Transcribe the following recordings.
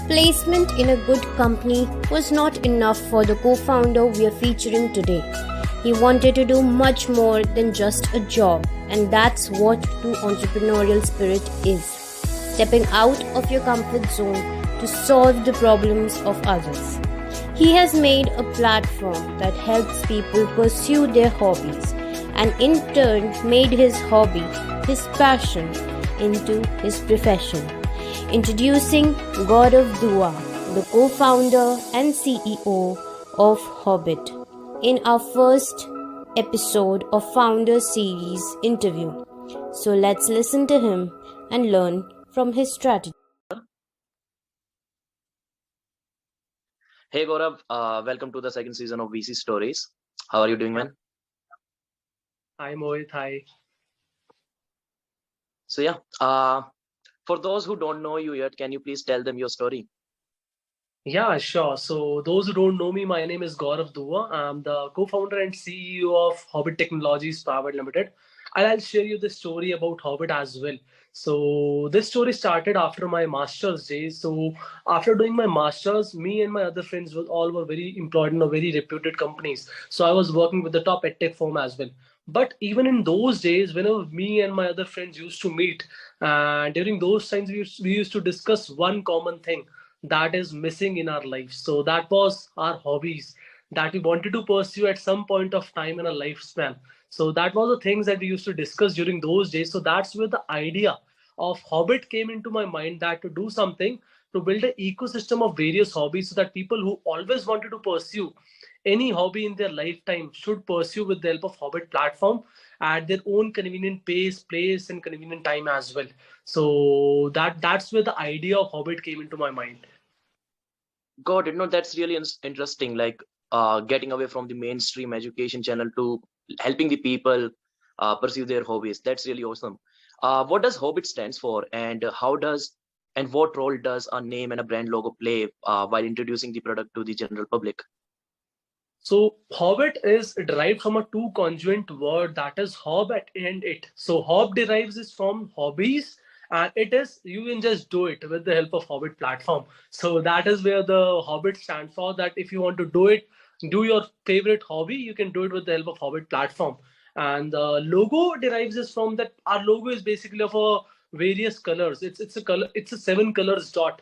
placement in a good company was not enough for the co founder we are featuring today. He wanted to do much more than just a job, and that's what true entrepreneurial spirit is: stepping out of your comfort zone to solve the problems of others. He has made a platform that helps people pursue their hobbies and in turn made his hobby, his passion, into his profession. Introducing Gaurav Dua, the co-founder and CEO of HOBIT, in our first episode of Founder Series interview. So let's listen to him and learn from his strategy. Hey Gaurav, welcome to the second season of VC Stories. How are you doing, man? Hi Mohit, hi. So yeah, for those who don't know you yet, can you please tell them your story? Yeah, sure. So those who don't know me, my name is Gaurav Dua. I'm the co-founder and CEO of Hobbit Technologies Private Limited. And I'll share you the story about Hobbit as well. So this story started after my master's days. So after doing my master's, me and my other friends were very employed in a very reputed companies. So I was working with the top edtech firm as well. But even in those days, whenever me and my other friends used to meet, during those times we used to discuss one common thing that is missing in our lives. So that was our hobbies that we wanted to pursue at some point of time in a lifespan. So that was the things that we used to discuss during those days. So that's where the idea of Hobbit came into my mind, that to do something to build an ecosystem of various hobbies so that people who always wanted to pursue any hobby in their lifetime should pursue with the help of Hobbit platform at their own convenient pace, place, and convenient time as well. So that's where the idea of Hobbit came into my mind. Got it. No, that's really interesting. Like getting away from the mainstream education channel to helping the people pursue their hobbies. That's really awesome. What does Hobbit stands for, and what role does a name and a brand logo play while introducing the product to the general public? So Hobbit is derived from a two conjoint word, that is hob and it. So hob derives is from hobbies, and it is you can just do it with the help of Hobbit platform. So that is where the Hobbit stands for. That if you want to do it, do your favorite hobby, you can do it with the help of Hobbit platform. And the logo derives is from that. Our logo is basically of a various colors. It's a color. It's a seven colors dot.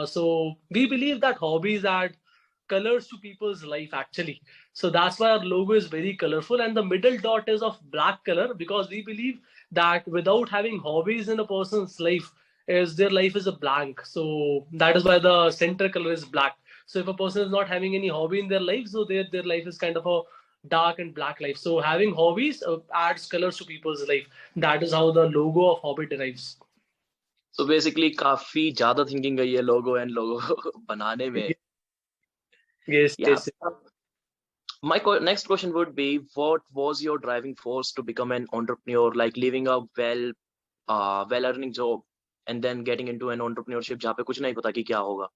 So we believe that hobbies add colors to people's life actually. So that's why our logo is very colorful, and the middle dot is of black color, because we believe that without having hobbies in a person's life, is their life is a blank. So that is why the center color is black. So if a person is not having any hobby in their life, so their life is kind of a dark and black life. So having hobbies adds colors to people's life. That is how the logo of Hobbit derives. So basically, काफी ज़्यादा thinking है ये logo and logo बनाने में. Yes, Yeah. yes. My next question would be, what was your driving force to become an entrepreneur, like leaving a well earning job and then getting into an entrepreneurship जहाँ पे कुछ नहीं पता कि क्या होगा?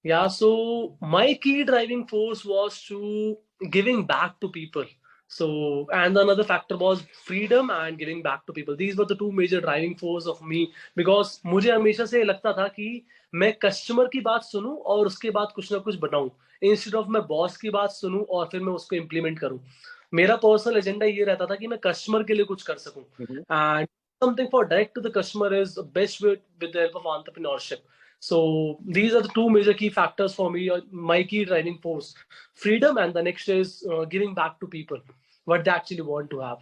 Yeah, so my key driving force was to giving back to people. So, and another factor was freedom and giving back to people. These were the two major driving force of me, because मुझे हमेशा से लगता था कि मैं customer की बात सुनूं और उसके बाद कुछ ना कुछ बनाऊं, इंस्टेड ऑफ मैं बॉस की बात सुनूं और फिर मैं उसको इम्प्लीमेंट करूं. मेरा पर्सनल एजेंडा ये रहता था कि मैं कस्टमर के लिए कुछ कर सकूं. And something for direct to the customer is the best way with the help of entrepreneurship. So these are the two major key factors for me, my key driving force: freedom, and the next is giving back to people what they actually want to have.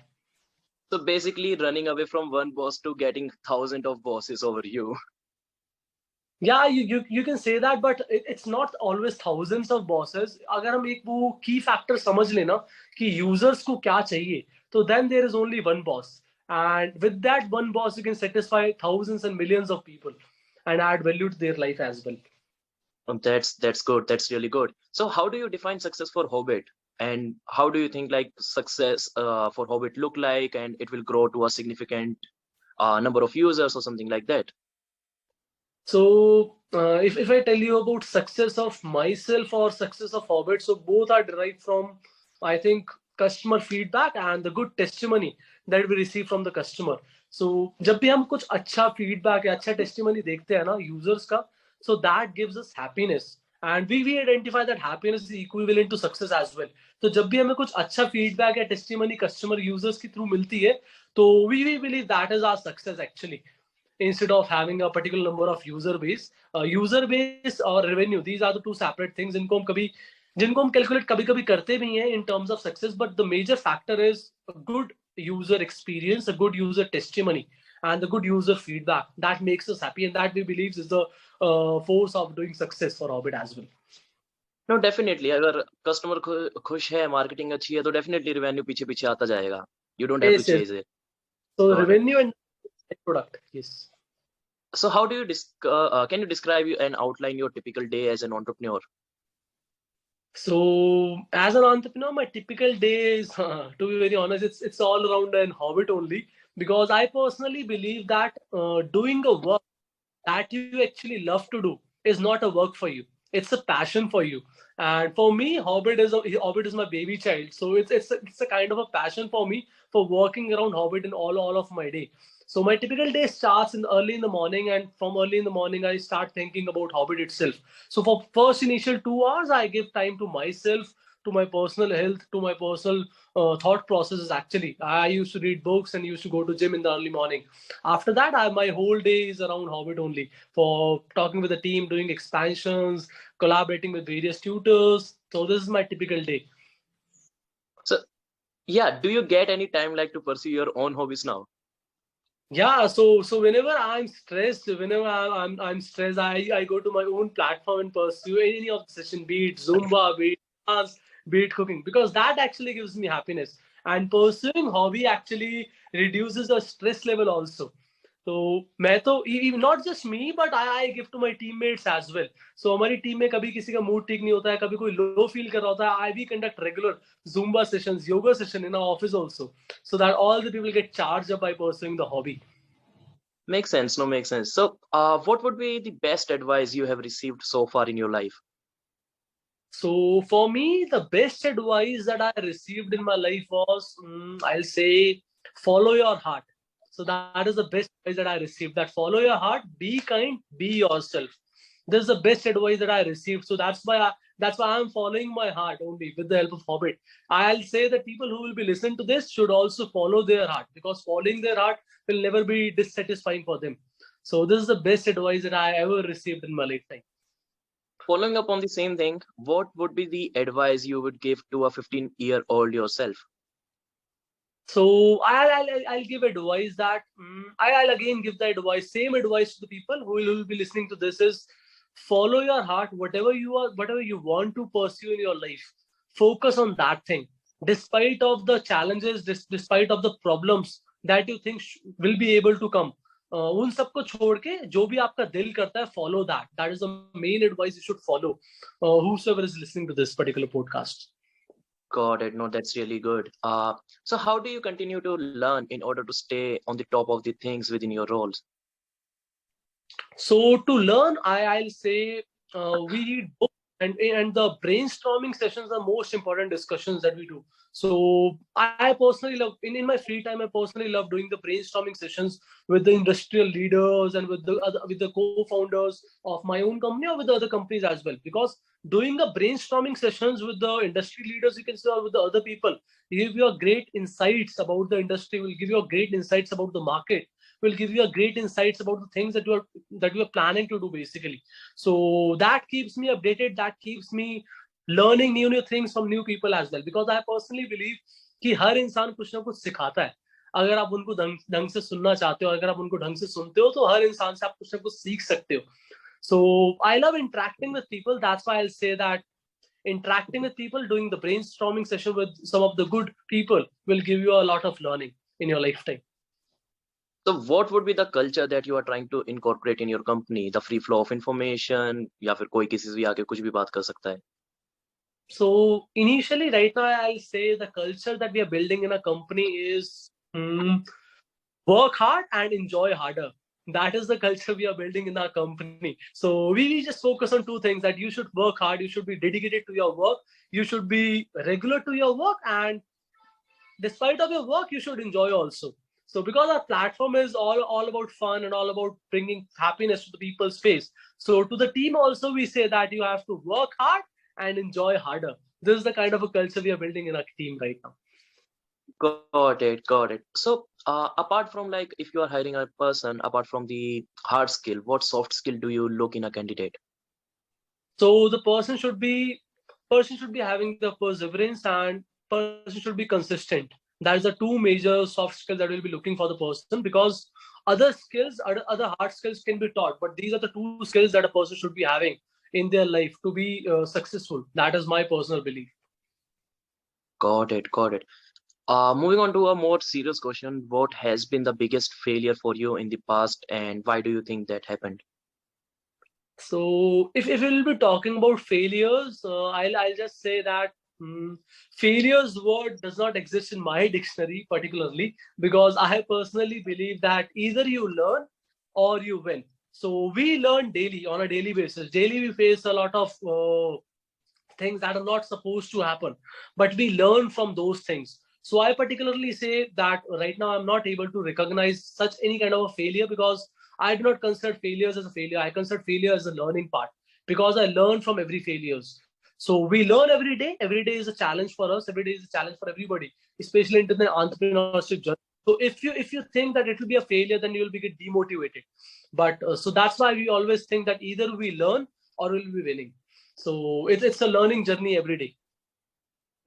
So basically, running away from one boss to getting thousands of bosses over you. Yeah, you can say that, but it's not always thousands of bosses. अगर हम एक वो key factor समझ लेना कि users को क्या चाहिए, तो then there is only one boss, and with that one boss you can satisfy thousands and millions of people and add value to their life as well. That's good. That's really good. So how do you define success for Hobbit? And how do you think like success for Hobbit look like, and it will grow to a significant number of users or something like that? So if I tell you about success of myself or success of Hobbit, so both are derived from, I think, customer feedback and the good testimony that we receive from the customer. So जब भी हम कुछ अच्छा feedback या अच्छा testimony देखते हैं ना users का, So that gives us happiness. And we identify that happiness is equivalent to success as well. तो जब भी हमें कुछ अच्छा फीडबैक या टेस्टिमनी कस्टमर यूजर्स के थ्रू मिलती है, तो we believe that is our success actually. Instead of having a particular number of user base or revenue, these are the two separate things जिनको हम कैलकुलेट कभी कभी करते भी हैं in terms of success, but the major factor is a good user experience, a good user testimony, and the good user feedback that makes us happy, and that we believe is the force of doing success for Hobbit as well. No definitely, अगर customer खुश है, marketing अच्छी है, तो definitely revenue पीछे पीछे आता जाएगा. You don't have to Yes, yes. Chase इट. So Got it. revenue and product. Yes. So how do you can you describe and outline your typical day as an entrepreneur? So as an entrepreneur, my typical day is, to be very honest, it's all around an Hobbit only, because I personally believe that doing a work that you actually love to do is not a work for you. It's a passion for you. And for me, Hobbit is my baby child. So it's a kind of a passion for me for working around Hobbit in all of my day. So my typical day starts in early in the morning, and from early in the morning, I start thinking about Hobbit itself. So for first initial 2 hours, I give time to myself, to my personal health, to my personal thought processes. Actually, I used to read books and used to go to gym in the early morning. After that, my whole day is around Hobbit only, for talking with the team, doing expansions, collaborating with various tutors. So this is my typical day. So yeah, do you get any time like to pursue your own hobbies now? Yeah, so whenever I'm stressed, whenever I'm stressed, I go to my own platform and pursue any of the session, be it Zumba, be it dance, be it cooking, because that actually gives me happiness. And pursuing hobby actually reduces the stress level also. तो मैं तो not just me, but I give to my teammates as well. So हमारी team में कभी किसी का mood ठीक नहीं होता है, कभी कोई लो फील कर रहा होता है, I we conduct regular Zumba sessions, yoga session in our office also, so that all the people get charged up by pursuing the hobby. Makes sense. No, makes sense. So what would be the best advice you have received so far in your life? So for me, the best advice that I received in my life was, I'll say, follow your heart. So that is the best advice that I received, that follow your heart, be kind, be yourself. This is the best advice that I received. So that's why I'm following my heart only with the help of Hobbit. I'll say that people who will be listening to this should also follow their heart, because following their heart will never be dissatisfying for them. So this is the best advice that I ever received in my lifetime. Following up on the same thing, what would be the advice you would give to a 15-year-old yourself? So I'll give advice that I'll again give the same advice to the people who will be listening to this is, follow your heart, whatever you want to pursue in your life. Focus on that thing, despite of the challenges, despite of the problems that you think will be able to come. उन सबको छोड़ के जो भी आपका दिल करता है, follow that. That is the main advice you should follow. Whosoever is listening to this particular podcast. Got it. No, that's really good. So how do you continue to learn in order to stay on the top of the things within your roles? So to learn, I'll say we read books, and the brainstorming sessions are most important discussions that we do. So I personally love, in my free time, I personally love doing the brainstorming sessions with the industrial leaders and with the co-founders of my own company or with the other companies as well. Because doing the brainstorming sessions with the industry leaders, you can say, or with the other people, give you a great insights about the industry, will give you a great insights about the market, will give you a great insights about the things that you are planning to do basically. So that keeps me updated, that keeps me learning new things from new people as well, because I personally believe कि हर इंसान कुछ ना कुछ सिखाता है. अगर आप उनको ढंग से सुनना चाहते हो, अगर आप उनको ढंग से सुनते हो, तो हर इंसान से आप कुछ ना कुछ सीख सकते हो. So I love interacting with people. That's why I'll say that interacting with people, doing the brainstorming session with some of the good people will give you a lot of learning in your lifetime. So what would be the culture that you are trying to incorporate in your company? The free flow of information, या फिर कोई किसी से भी आके कुछ भी बात कर सकता है? So initially, right now, I'll say the culture that we are building in a company is work hard and enjoy harder. That is the culture we are building in our company. So we just focus on two things: that you should work hard, you should be dedicated to your work, you should be regular to your work, and despite of your work, you should enjoy also. So because our platform is all about fun and all about bringing happiness to the people's face. So to the team also we say that you have to work hard and enjoy harder. This is the kind of a culture we are building in our team right now. Got it, got it. So, apart from like if you are hiring a person, apart from the hard skill, what soft skill do you look in a candidate? So the person should be having the perseverance, and person should be consistent. That is the two major soft skills that we'll be looking for the person, because other skills, other hard skills can be taught, but these are the two skills that a person should be having in their life to be successful. That is my personal belief. Got it, got it. Moving on to a more serious question, what has been the biggest failure for you in the past, and why do you think that happened? So if we'll be talking about failures, I'll just say that failures word does not exist in my dictionary particularly, because I personally believe that either you learn or you win. So we learn daily, on a daily basis. Daily we face a lot of things that are not supposed to happen, but we learn from those things. So I particularly say that right now I'm not able to recognize such any kind of a failure, because I do not consider failures as a failure. I consider failure as a learning part, because I learn from every failures. So we learn every day. Every day is a challenge for us. Every day is a challenge for everybody, especially into the entrepreneurship journey. So if you think that it will be a failure, then you will be get demotivated. But so that's why we always think that either we learn or we'll be winning. So it's a learning journey every day.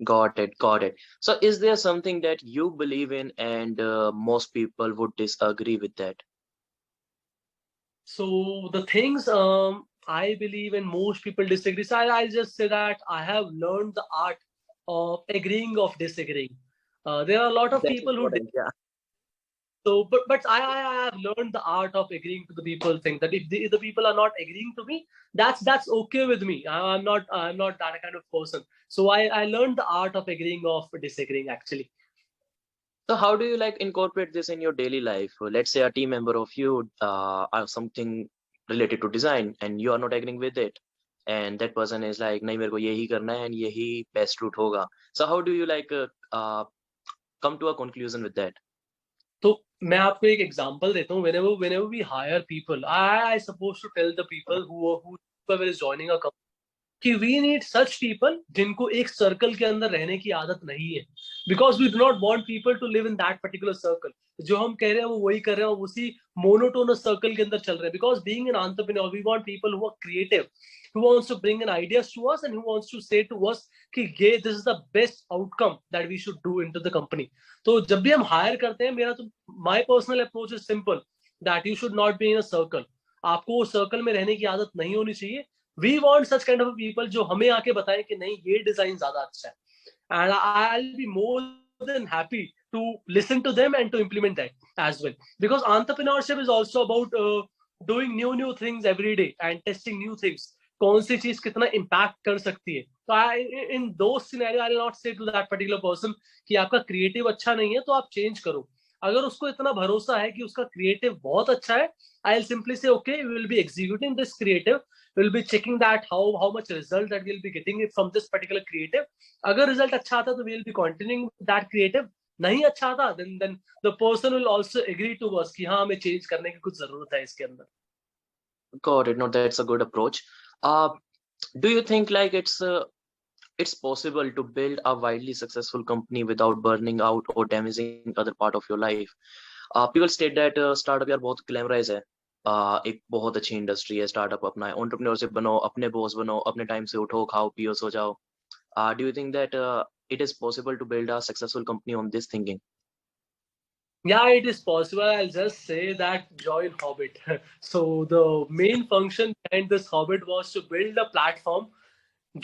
Got it, got it. So, is there something that you believe in and most people would disagree with that? So the things I believe and most people disagree. So I'll just say that I have learned the art of agreeing of disagreeing. There are a lot of That's people who important, yeah. so, but I have learned the art of agreeing to the people thing, that if the people are not agreeing to me, that's okay with me. I'm not that kind of person. So I learned the art of agreeing of disagreeing actually. So, how do you like incorporate this in your daily life? Let's say a team member of you are something related to design, and you are not agreeing with it, and that person is like, नहीं मेरे को यही करना है and यही best route होगा. So, how do you like come to a conclusion with that? तो मैं आपको एक एग्जांपल देता हूँ. Whenever we hire people, I supposed to tell the people whoever is joining a company कि we need such people जिनको एक circle के अंदर रहने की आदत नहीं है, because we do not want people to live in that particular circle. जो हम कह रहे हैं वो वही कर रहे हैं, उसी मोनोटोनस सर्कल के अंदर चल रहे हैं. Because being an entrepreneur, we want people who are creative, who wants to bring in ideas to us and who wants to say to us कि ये this is the best outcome that we should do into the company. तो जब भी हम higher करते हैं, मेरा तो my personal approach is simple, that you should not be in a circle. आपको वो सर्कल में रहने की आदत नहीं होनी चाहिए. We want such kind of people जो हमें आके बताएं कि नहीं ये डिजाइन ज्यादा अच्छा है, and I'll be more than happy to listen to them and to implement that as well, because entrepreneurship is also about doing new things every day and testing new things. कौन सी चीज कितना impact कर सकती है. तो in those scenario I'll not say to that particular person कि आपका creative अच्छा नहीं है तो आप चेंज करो. अगर उसको इतना भरोसा है कि उसका क्रिएटिव बहुत अच्छा है, I'll simply say okay, we will be executing this creative. We'll be checking that how much result that we'll be getting it from this particular creative. अगर result अच्छा आता तो we'll be continuing that creative. नहीं अच्छा आता then the person will also agree to us कि हाँ हमें change करने की कुछ जरूरत है इसके अंदर. Got it. No, that's a good approach. Uh, do you think like it's possible to build a widely successful company without burning out or damaging other part of your life? People state that startup यार बहुत glamorize है. एक बहुत अच्छी industry है startup अपना है entrepreneurship बनो अपने बॉस बनो अपने टाइम से उठो खाओ पियो सो जाओ do you think that it is possible to build a successful company on this thinking? Yeah, it is possible. I'll just say that join Hobbit. So the main function behind this Hobbit was to build a platform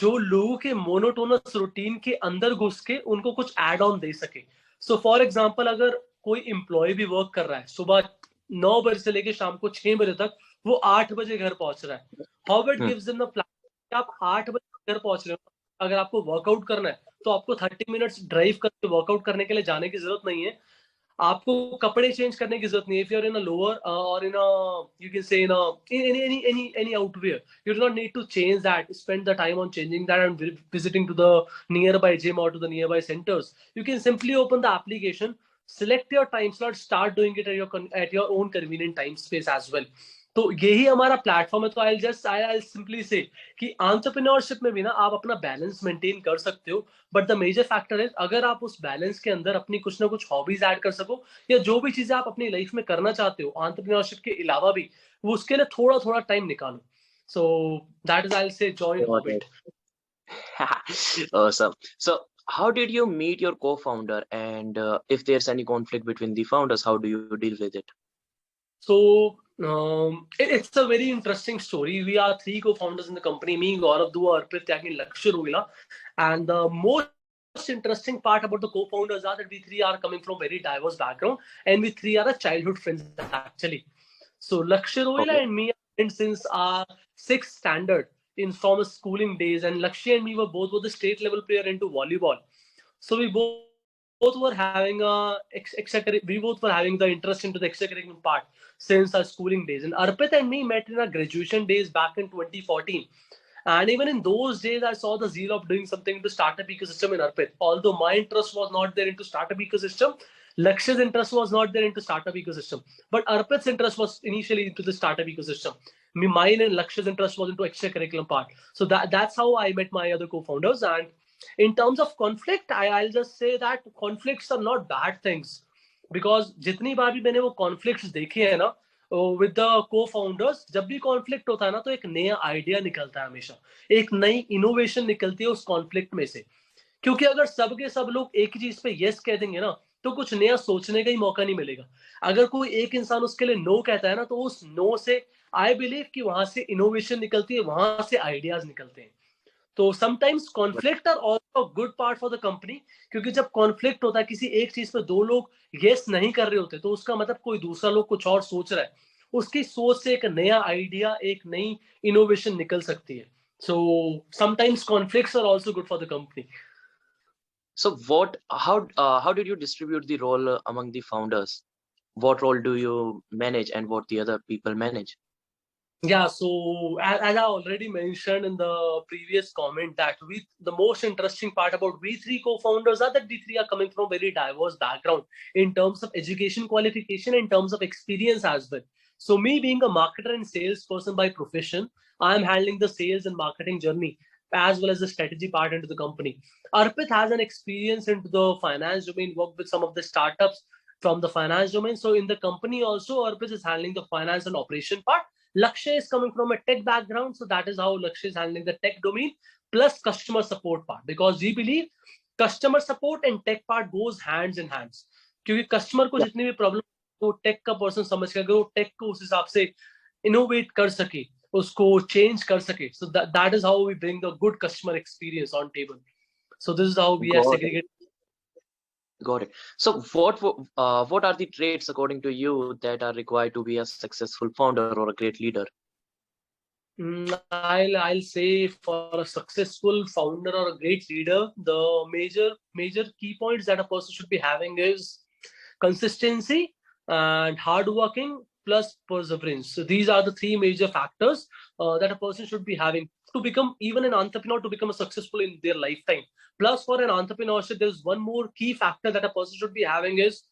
जो लोगों के monotonous routine के अंदर घुस के उनको कुछ add on दे सके. सो फॉर एग्जांपल अगर कोई एम्प्लॉय भी वर्क कर रहा है सुबह 9 बजे से लेके शाम को 6 बजे तक, वो 8 बजे घर पहुंच रहा है. Hobbit gives them the platform. आप 8 बजे घर पहुंच रहे हो, अगर आपको वर्कआउट करना है तो आपको 30 मिनट्स ड्राइव करके वर्कआउट करने के लिए जाने की जरूरत नहीं है. आपको कपड़े चेंज करने की जरूरत नहीं है. If you are in a lower or in a you can say in any outwear, you do not need to change that, spend the time on changing that and visiting to the nearby gym or to the nearby centers. You can simply open the application, select your time slot, start doing it at your own convenient time space as well. तो यही हमारा platform है. तो I'll simply say कि entrepreneurship में भी ना आप अपना बैलेंस मेंटेन कर सकते हो, बट द मेजर फैक्टर है अगर आप उस बैलेंस के अंदर अपनी कुछ ना कुछ हॉबीज ऐड कर सको, या जो भी चीजें आप अपनी लाइफ में करना चाहते हो एंटरप्रेन्योरशिप के अलावा भी, वो उसके लिए थोड़ा थोड़ा टाइम निकालो. So that is, I will say, join Got hobbit. it. Awesome. So, how did you meet your co-founder? And if there's any conflict between the founders, how do you deal with it? So it's a very interesting story. We are three co-founders in the company: me, Gaurav Dua, Arpit, and Lakshya Rohila. And the most interesting part about the co-founders are that we three are coming from very diverse background, and we three are childhood friends actually. So Lakshya Rohila Okay. and me are friends since our sixth standard in from schooling days, and Lakshya and me were both the state level player into volleyball. So we both were having we both were having the interest into the extracurricular part since our schooling days. And Arpit and me met in our graduation days back in 2014. And even in those days, I saw the zeal of doing something into startup ecosystem in Arpit. Although my interest was not there into startup ecosystem, Lakshya's interest was not there into startup ecosystem. But Arpit's interest was initially into the startup ecosystem. Mine and Lakshya's interest was into extracurricular part. So that's how I met my other co-founders. And in terms of conflict, I'll just say that conflicts are not bad things, because जितनी बार भी मैंने वो conflicts देखे हैं ना with the co-founders, जब भी conflict होता है ना तो एक नया idea निकलता है हमेशा, एक नई innovation निकलती है उस conflict में से. क्योंकि अगर सब के सब लोग एक ही चीज पे yes कह देंगे ना तो कुछ नया सोचने का ही मौका नहीं मिलेगा. अगर कोई एक इंसान उसके लिए no कहता है ना तो उस no से I believe कि वहां से innovation निकलती है, वहां से ideas निकलते हैं. तो sometimes conflict are also good part for the company, क्योंकि जब कॉन्फ्लिक्ट होता है किसी एक चीज पे दो लोग यस नहीं कर रहे होते तो उसका मतलब कोई दूसरा लोग कुछ और सोच रहा है, उसकी सोच से एक नया आइडिया, एक नई इनोवेशन निकल सकती है. So sometimes conflicts are also good for the company. So, how did you distribute the role among the founders? What role do you manage, and what the other people manage? Yeah, so as I already mentioned in the previous comment, that the most interesting part about we three co-founders are that we three are coming from very diverse background in terms of education qualification, in terms of experience as well. So me being a marketer and salesperson by profession, I am handling the sales and marketing journey as well as the strategy part into the company. Arpit has an experience into the finance domain, worked with some of the startups from the finance domain. So in the company also, Arpit is handling the finance and operation part. Lakshya is coming from a tech background, so that is how Lakshya is handling the tech domain plus customer support part, because we believe customer support and tech part goes hands in hands. क्योंकि customer को जितनी भी problem वो take का person समझ के अगर वो टेक को उस हिसाब से इनोवेट कर सके, उसको चेंज कर सके, so that is how we bring the good customer experience on table. So this is how we are Got it. segregated. Got it. So, what are the traits according to you that are required to be a successful founder or a great leader? I'll say for a successful founder or a great leader, the major key points that a person should be having is consistency and hard working plus perseverance. So these are the three major factors that a person should be having to become even an entrepreneur, to become a successful in their lifetime. Plus, for an entrepreneurship, there's one more key factor that a person should be having is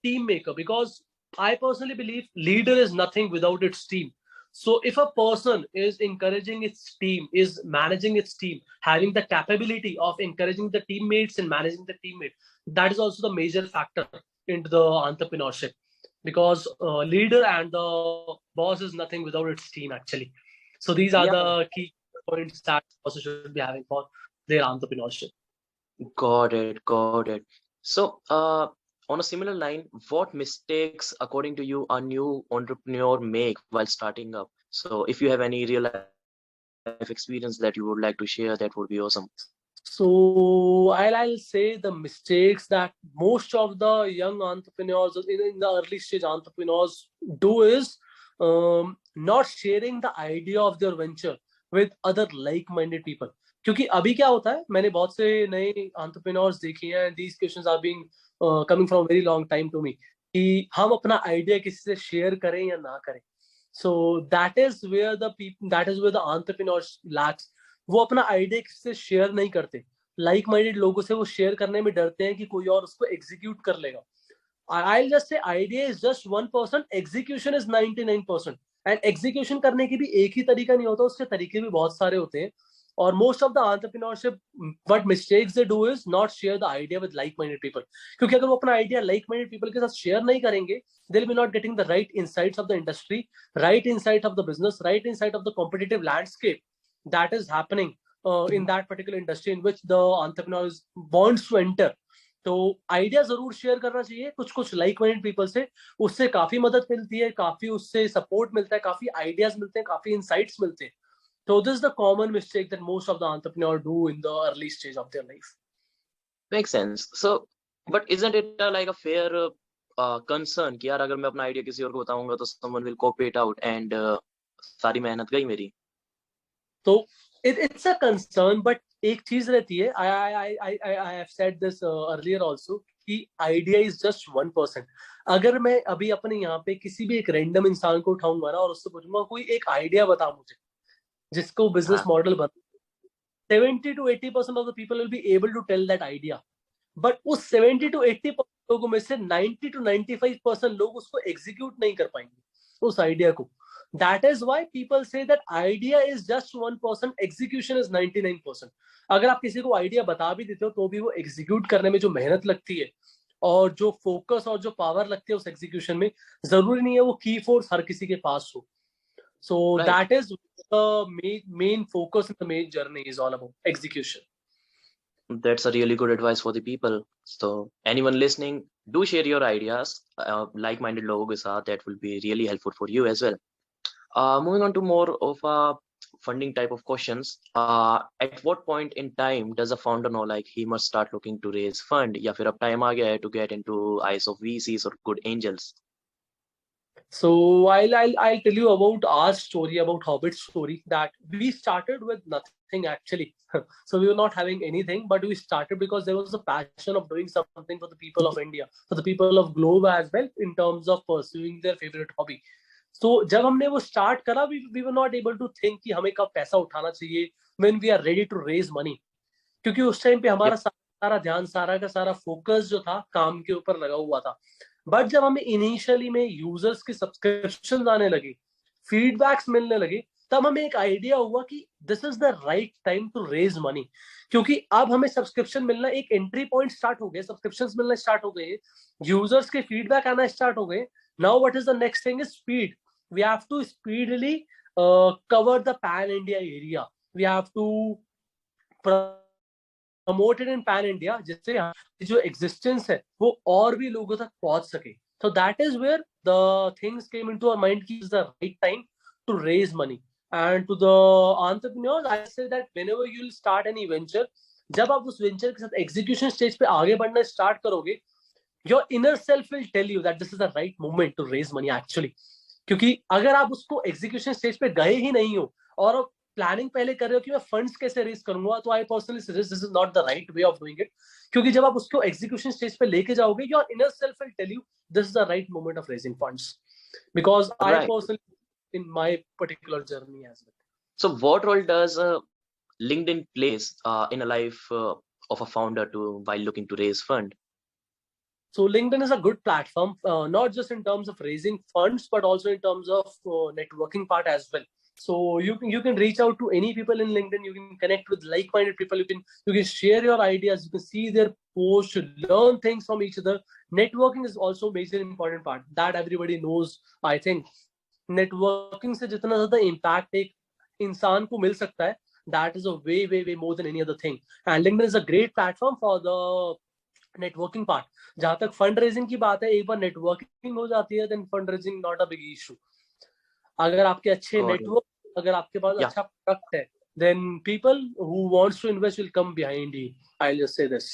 team maker, because I personally believe leader is nothing without its team. So if a person is encouraging its team, is managing its team, having the capability of encouraging the teammates and managing the teammate, that is also the major factor into the entrepreneurship, because leader and the boss is nothing without its team actually. So these are Yeah. the key points that person should be having for their entrepreneurship. Got it. Got it. So, on a similar line, what mistakes, according to you, a new entrepreneur make while starting up? So, if you have any real life experience that you would like to share, that would be awesome. So I'll say the mistakes that most of the young entrepreneurs in the early stage entrepreneurs do is not sharing the idea of their venture with other like-minded people. क्योंकि अभी क्या होता है, मैंने बहुत से नए entrepreneurs देखे हैं, these questions are being coming from a very long time to me, कि हम अपना idea किसी से share करें या ना करें. So that is where the entrepreneurs lacks. वो अपना आइडिया किसी से शेयर नहीं करते, लाइक माइंडेड लोगों से वो शेयर करने में डरते हैं कि कोई और उसको एग्जीक्यूट कर लेगा. I'll just say idea is just 1%, execution is 99%. And execution करने की भी एक ही तरीका नहीं होता, उसके तरीके भी बहुत सारे होते हैं. और most of the entrepreneurship what mistakes they do is not share the idea with like minded people. क्योंकि अगर वो अपना आइडिया लाइक माइंडेड पीपल के साथ शेयर नहीं करेंगे, they will be not getting the right insights of the industry, right insight of the business, right insight of the competitive landscape that is happening in that particular industry in which the entrepreneur wants to enter. तो idea जरूर share करना चाहिए कुछ कुछ like minded people से, उससे काफी मदद मिलती है, काफी उससे सपोर्ट मिलता है, काफी आइडियाज मिलते हैं, काफी इनसाइट्स मिलते हैं. So this is the common mistake that most of the entrepreneurs do in the early stage of their life. Makes sense. So, but isn't it like a fair concern कि यार अगर मैं अपना आइडिया किसी और को बताऊंगा तो someone will copy it out and सारी मेहनत गई मेरी. तो it's a concern, but एक चीज रहती है, I have said this earlier also कि idea is just 1%. अगर मैं अभी अपने यहाँ पे किसी भी एक रैंडम इंसान को उठाऊंगा ना और उससे पूछूंगा कोई एक आइडिया बता मुझे जिसको बिजनेस मॉडल बता, 70 to 80% of the people will be able to tell that idea. But उस 70 to 80% लोगों में से 90 to 95% लोग उसको एग्जीक्यूट नहीं कर पाएंगे उस आइडिया को. That is why people say that idea is just 1%, execution is 99%. अगर आप किसी को आइडिया बता भी देते हो तो भी वो एग्जीक्यूट करने में जो मेहनत लगती है और जो फोकस और जो पावर लगती है उस एग्जीक्यूशन में, जरूरी नहीं है वो की फोर्स हर किसी के पास हो. So that is the main focus in the main journey is all about execution. That's a really good advice for the people. So anyone listening, do share your ideas like-minded लोगों के साथ. That will be really helpful for you as well. Moving on to more of a funding type of questions. At what point in time does a founder know like he must start looking to raise fund या फिर अब time आ गया है to get into eyes of VCs or good angels? So I'll tell you about our story, about HOBIT story, that we started with nothing actually. So we were not having anything, but we started because there was a passion of doing something for the people of India, for the people of globe as well, in terms of pursuing their favorite hobby. So जब हमने वो start करा, we were not able to think कि हमें कब पैसा उठाना चाहिए, when we are ready to raise money. क्योंकि उस टाइम पे हमारा सारा ध्यान, सारा का सारा फोकस जो था काम के ऊपर लगा हुआ था. बट जब हमें इनिशियली में यूजर्स के सब्सक्रिप्शन आने लगे, फीडबैक्स मिलने लगे, तब हमें एक आइडिया हुआ कि this is the right time to raise money. क्योंकि अब हमें सब्सक्रिप्शन मिलना, एक एंट्री पॉइंट स्टार्ट हो गए, सब्सक्रिप्शन मिलना स्टार्ट हो गए, यूजर्स के फीडबैक आना स्टार्ट हो गए. Now what is the next thing is speed. We have to speedly cover the pan India area. We have to promoted in pan India, जिससे जो existence है वो और भी लोगों तक पहुंच सके. So that is where the things came into our mind कि is the right time to raise money. And to the entrepreneurs, I say that whenever you will start any venture, जब आप उस venture के साथ execution stage पे आगे बढ़ना start करोगे, your inner self will tell you that this is the right moment to raise money actually. क्योंकि अगर आप उसको execution stage पे गए ही नहीं हो और प्लानिंग पहले कर रहे हो कि मैं फंड्स कैसे रेज करूंगा, तो I personally suggest this is not the right way of doing it. क्योंकि जब आप उसको एग्जीक्यूशन स्टेज पे लेके जाओगे, your inner self will tell you this is the right moment of raising funds, because I personally in my particular journey as well. So what role does LinkedIn plays in a life of a founder to while looking to raise fund? So LinkedIn is a good platform, not just in terms of raising funds, but also in terms of networking part as well. So you can reach out to any people in LinkedIn. You can connect with like-minded people. You can share your ideas. You can see their posts, learn things from each other. Networking is also a major important part that everybody knows. I think networking से जितना ज़्यादा impact एक इंसान को मिल सकता है, that is a way more than any other thing. And LinkedIn is a great platform for the networking part. जहाँ तक fundraising की बात है, एक बार networking हो जाती है, then fundraising not a big issue. अगर आपके अच्छे नेटवर्क, अगर आपके पास अच्छा प्रोडक्ट है, then people who wants to invest will come behind you. I'll just say this.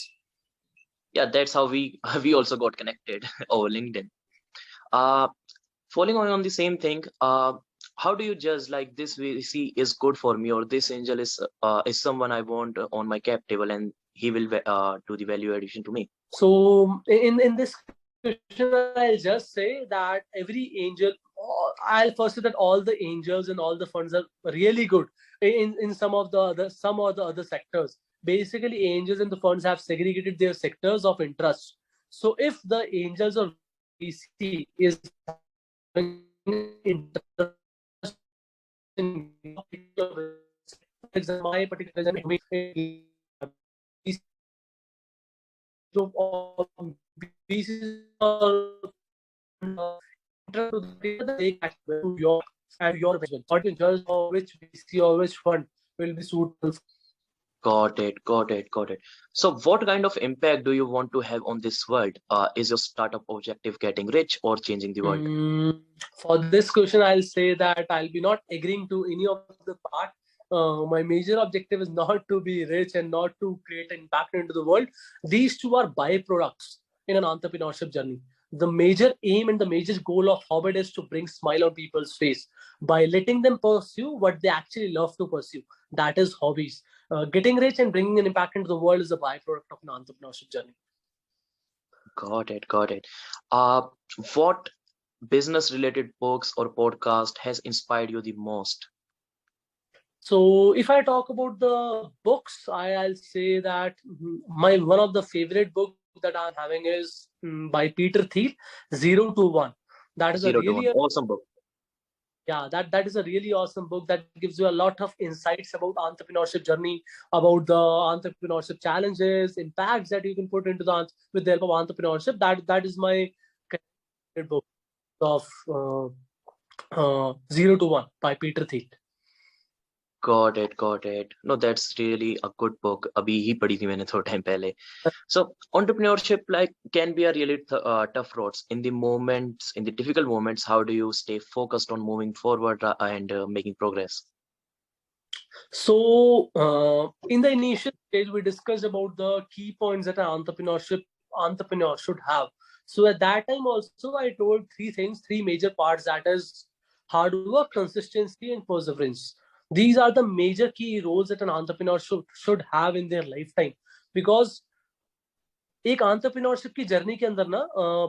Yeah, that's how we also got connected over LinkedIn. Following on the same thing, how do you judge like this VC is good for me or this angel is someone I want on my cap table and he will do the value addition to me? So in this question, I'll just say that every angel, I'll first say that all the angels and all the funds are really good in some or the other sectors. Basically, angels and the funds have segregated their sectors of interest. So if the angels or VC is having interest in my particular VC to your and your investment, not in just which VC or which fund will be suitable. Got it, got it, got it. So what kind of impact do you want to have on this world? Is your startup objective getting rich or changing the world? For this question, I'll say that I'll be not agreeing to any of the part. My major objective is not to be rich and not to create impact into the world. These two are byproducts in an entrepreneurship journey. The major aim and the major goal of Hobbit is to bring smile on people's face by letting them pursue what they actually love to pursue. That is hobbies. Getting rich and bringing an impact into the world is a byproduct of an entrepreneurship journey. Got it, got it. What business related books or podcast has inspired you the most? So if I talk about the books, I'll say that my one of the favorite books that I'm having is by Peter Thiel, 0 to 1. That is a 0 to 1. really Awesome book. that is a really awesome book that gives you a lot of insights about entrepreneurship journey, about the entrepreneurship challenges, impacts that you can put into the with the help of entrepreneurship. That is my favorite book of 0 to 1 by Peter Thiel. Got it, got it. No, that's really a good book. अभी ही पढ़ी थी मैंने थोड़ा time पहले. So entrepreneurship like can be a really tough roads in the moments, in the difficult moments. How do you stay focused on moving forward and making progress? So in the initial stage, we discussed about the key points that an entrepreneur should have. So at that time also, I told three things, three major parts. That is hard work, consistency, and perseverance. These are the major key roles that an entrepreneur should have in their lifetime. Because एक entrepreneurship की journey के अंदर ना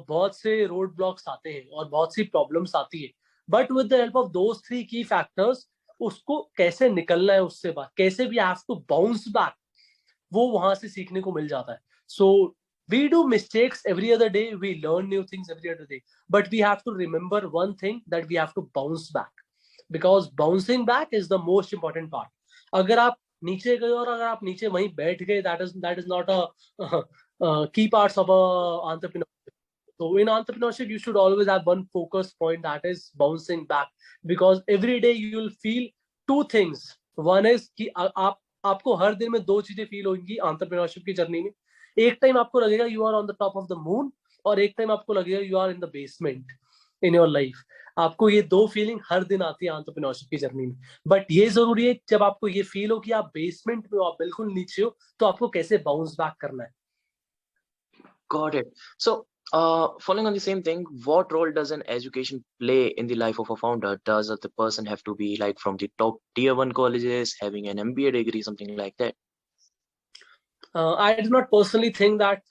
बहुत से road blocks आते हैं और बहुत सी प्रॉब्लम्स आती है, but with the help of those three की फैक्टर्स उसको कैसे निकलना है उससे बाहर, कैसे भी हैव टू बाउंस बैक, वो वहां से सीखने को मिल जाता है. सो we do mistakes every other day, we learn new things every other day, but we have to remember one thing, that we have to bounce back, because bouncing back is the most important part. अगर आप नीचे गए और अगर आप नीचे वहीं बैठ गए, that is not a key parts of a entrepreneurship. So in entrepreneurship, you should always have one focus point, that is bouncing back, because every day you will feel two things. One is कि आपको हर दिन में दो चीजें feel होंगी entrepreneurship की journey में. एक टाइम आपको लगेगा you are on the top of the moon, और एक टाइम आपको लगेगा you are in the basement in your life. आपको ये दो फीलिंग हर दिन आती है entrepreneurship की जर्नी में. बट ये जरूरी है जब आपको ये फील हो कि आप बेसमेंट में हो, आप बिल्कुल नीचे हो, तो आपको कैसे बाउंस बैक करना है. Got it. So following on the same thing, what role does an education play in the life of a founder? Does the person have to be like from the top tier 1 colleges, having an MBA degree, something like that? I do not personally think that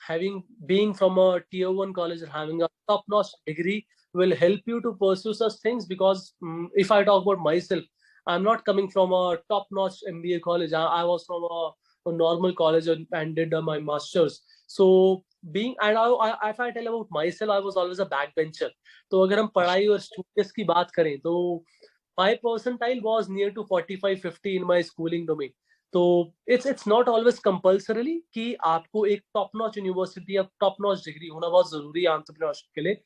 being from a tier 1 college or having a top-notch degree will help you to pursue such things, because if I talk about myself, I'm not coming from a top-notch MBA college. I was from a normal college and did my master's. So if I tell about myself, I was always a backbencher. तो अगर हम पढ़ाई और students की बात करें, तो my percentile was near to 45-50 in my schooling domain. तो it's not always compulsorily कि आपको एक टॉप नॉच यूनिवर्सिटी या टॉप नॉच डिग्री होना बहुत जरूरी है एंटरप्रेन्योरशिप के लिए.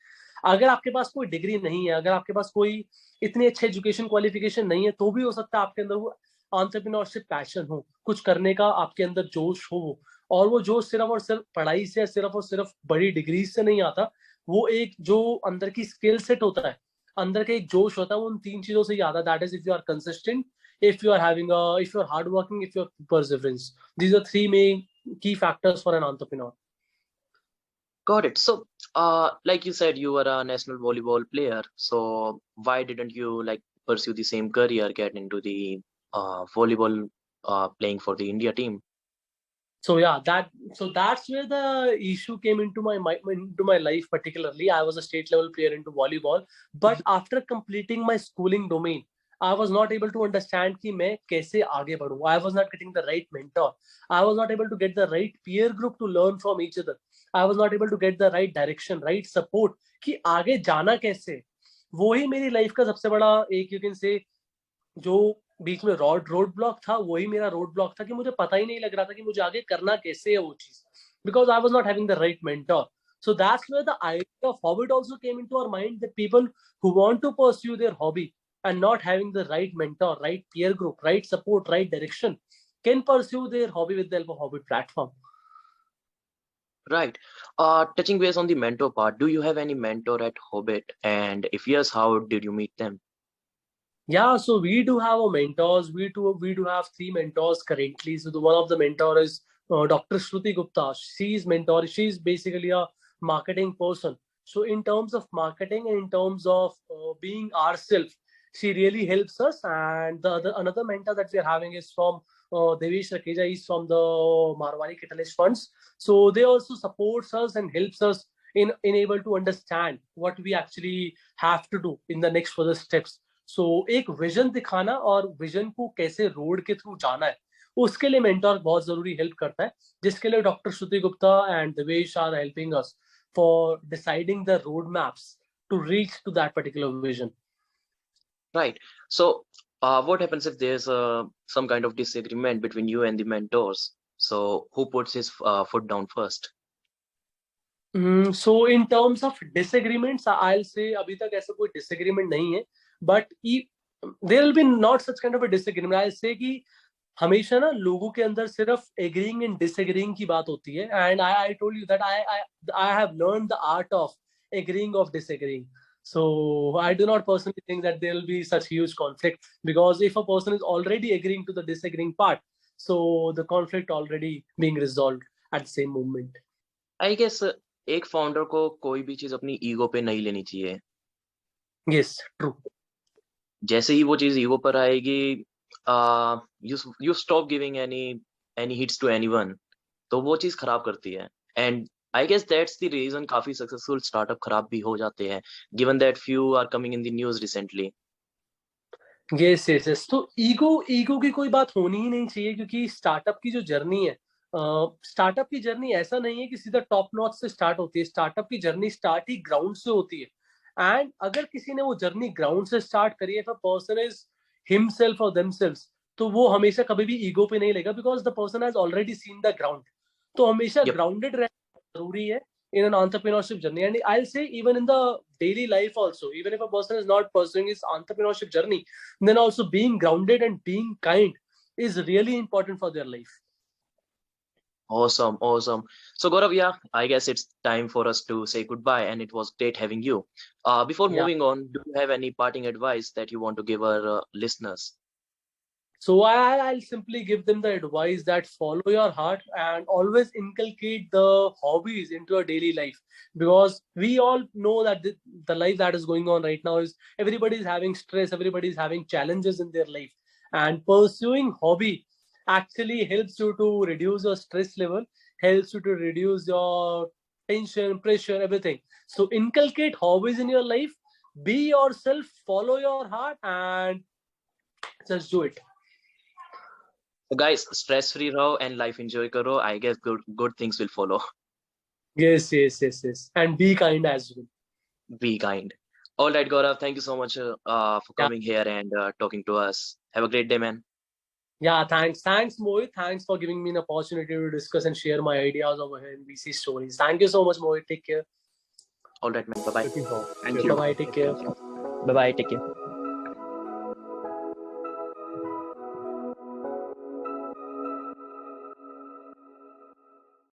अगर आपके पास कोई डिग्री नहीं है, अगर आपके पास कोई इतनी अच्छी एजुकेशन क्वालिफिकेशन नहीं है, तो भी हो सकता है आपके अंदर वो एंटरप्रेन्योरशिप पैशन हो, कुछ करने का आपके अंदर जोश हो. और वो जोश सिर्फ और सिर्फ पढ़ाई से, सिर्फ और सिर्फ बड़ी डिग्री से नहीं आता. वो एक जो अंदर की स्किल सेट होता है, अंदर का एक जोश होता है, वो उन तीन चीजों से ज्यादा. That is if you are consistent, if you are hardworking, if you're perseverance. These are three main key factors for an entrepreneur. Got it. So like you said, you were a national volleyball player, so why didn't you like pursue the same career, get into the volleyball playing for the India team? So yeah, that's where the issue came into my life. Particularly, I was a state level player into volleyball, but after completing my schooling domain, I was not able to understand कि मैं कैसे आगे बढ़ूं. I was not getting the right mentor. I was not able to get the right peer group to learn from each other. I was not able to get the right direction, right support कि आगे जाना कैसे. वो ही मेरी life का सबसे बड़ा एक यू कैन से जो बीच में रोड ब्लॉक था, वही मेरा रोड ब्लॉक था कि मुझे पता ही नहीं लग रहा था कि मुझे आगे करना कैसे है वो चीज, because I was not having the right mentor. So that's where the idea of Hobbit also came into our mind, that people who want to pursue their hobby and not having the right mentor, right peer group, right support, right direction can pursue their hobby with the help of Hobbit platform. Right. Touching base on the mentor part, do you have any mentor at Hobbit? And if yes, how did you meet them? Yeah, so we do have our mentors. We do have three mentors currently. So one of the mentor is Dr. Shruti Gupta. She's mentor. She's basically a marketing person. So in terms of marketing and in terms of being ourselves, she really helps us. And another mentor that we are having is from Devesh Rakeja. He's from the Marwari Catalyst Funds. So they also supports us and helps us in able to understand what we actually have to do in the next further steps. सो एक vision दिखाना और vision को कैसे road के through जाना है, उसके लिए मेंटोर बहुत जरूरी हेल्प करता है, जिसके लिए doctor Shruti Gupta and Devesh are helping us for deciding the road maps to reach to that particular vision. Right. So what happens if there's some kind of disagreement between you and the mentors? So who puts his foot down first? So in terms of disagreements, I'll say अभी तक ऐसा कोई disagreement नहीं है, but there will be not such kind of a disagreement. I'll say कि हमेशा ना लोगों के अंदर सिर्फ agreeing and disagreeing की बात होती है, and I told you that I have learned the art of agreeing of disagreeing. So I do not personally think that there will be such huge conflict, because if a person is already agreeing to the disagreeing part, so the conflict already being resolved at the same moment. I guess एक founder को कोई भी चीज अपनी ego पे नहीं लेनी चाहिए. Yes, true. जैसे ही वो चीज ईगो पर आएगी, you stop giving any hits to anyone, तो वो चीज खराब करती है. And I guess that's the reason काफी सक्सेसफुल स्टार्टअप खराब भी हो जाते हैं, given that few are coming in the news recently. yes. तो ईगो की कोई बात होनी ही नहीं चाहिए, क्योंकि स्टार्टअप की जो जर्नी है, स्टार्टअप की जर्नी ऐसा नहीं है कि सीधा टॉप नॉच से स्टार्ट होती है. स्टार्टअप की जर्नी स्टार्ट ही ग्राउंड से होती है. एंड अगर किसी ने वो जर्नी ग्राउंड से स्टार्ट करी है, if a person is himself और देमसेल्व्स, तो वो हमेशा कभी भी ईगो पे नहीं लेगा, because the person has already seen the ground. तो हमेशा ग्राउंडेड रहना जरूरी है in an entrepreneurship journey. And I'll say even in the daily life also, even if a person is not pursuing his entrepreneurship journey, then also being grounded and being kind is really important for their life. Awesome. So Gaurav, yeah, I guess it's time for us to say goodbye, and it was great having you. Before moving on, do you have any parting advice that you want to give our listeners? So I'll simply give them the advice that follow your heart and always inculcate the hobbies into your daily life, because we all know that the life that is going on right now is everybody is having stress, everybody is having challenges in their life, and pursuing hobby actually helps you to reduce your stress level, helps you to reduce your tension, pressure, everything. So inculcate hobbies in your life, be yourself, follow your heart, and just do it. So guys, stress free raho and life enjoy karo. I guess good things will follow. Yes. And be kind as well. Be kind. All right, Gaurav, thank you so much for coming here and talking to us. Have a great day, man. Yeah, thanks Mohit. Thanks for giving me an opportunity to discuss and share my ideas over here in VC stories. Thank you so much, Mohit. Take care. All right, man. Bye bye. Thank you. Bye bye. Take care. Bye bye. Take care.